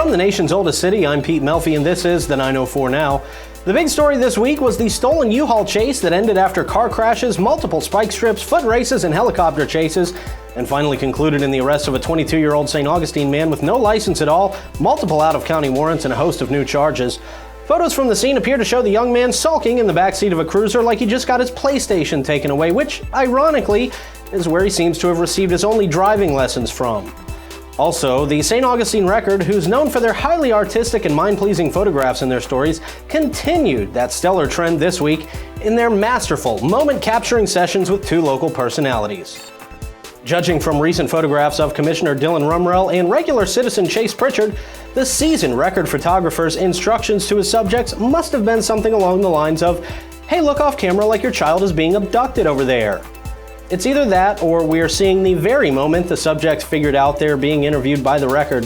From the nation's oldest city, I'm Pete Melfi, and this is the 904 Now. The big story this week was the stolen U-Haul chase that ended after car crashes, multiple spike strips, foot races, and helicopter chases, and finally concluded in the arrest of a 22-year-old St. Augustine man with no license at all, multiple out-of-county warrants, and a host of new charges. Photos from the scene appear to show the young man sulking in the backseat of a cruiser like he just got his PlayStation taken away, which, ironically, is where he seems to have received his only driving lessons from. Also, the St. Augustine Record, who's known for their highly artistic and mind-pleasing photographs in their stories, continued that stellar trend this week in their masterful moment-capturing sessions with two local personalities. Judging from recent photographs of Commissioner Dylan Rumrell and regular citizen Chase Pritchard, the seasoned record photographer's instructions to his subjects must have been something along the lines of, "Hey, look off camera like your child is being abducted over there." It's either that, or we are seeing the very moment the subjects figured out they're being interviewed by the Record.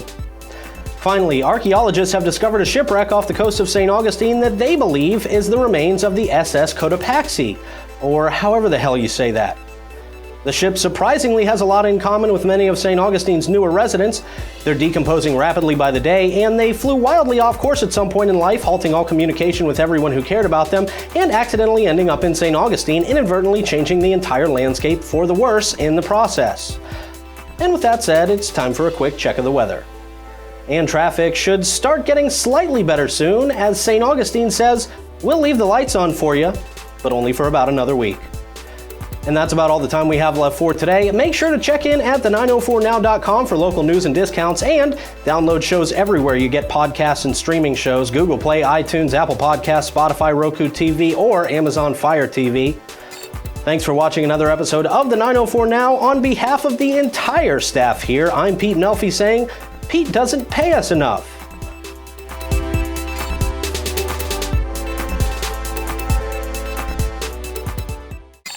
Finally, archaeologists have discovered a shipwreck off the coast of St. Augustine that they believe is the remains of the SS Cotopaxi, or however the hell you say that. The ship surprisingly has a lot in common with many of St. Augustine's newer residents. They're decomposing rapidly by the day, and they flew wildly off course at some point in life, halting all communication with everyone who cared about them, and accidentally ending up in St. Augustine, inadvertently changing the entire landscape for the worse in the process. And with that said, it's time for a quick check of the weather. And traffic should start getting slightly better soon, as St. Augustine says, "We'll leave the lights on for you, but only for about another week." And that's about all the time we have left for today. Make sure to check in at the904now.com for local news and discounts, and download shows everywhere you get podcasts and streaming shows: Google Play, iTunes, Apple Podcasts, Spotify, Roku TV, or Amazon Fire TV. Thanks for watching another episode of the 904 Now. On behalf of the entire staff here, I'm Pete Melfi saying, Pete doesn't pay us enough.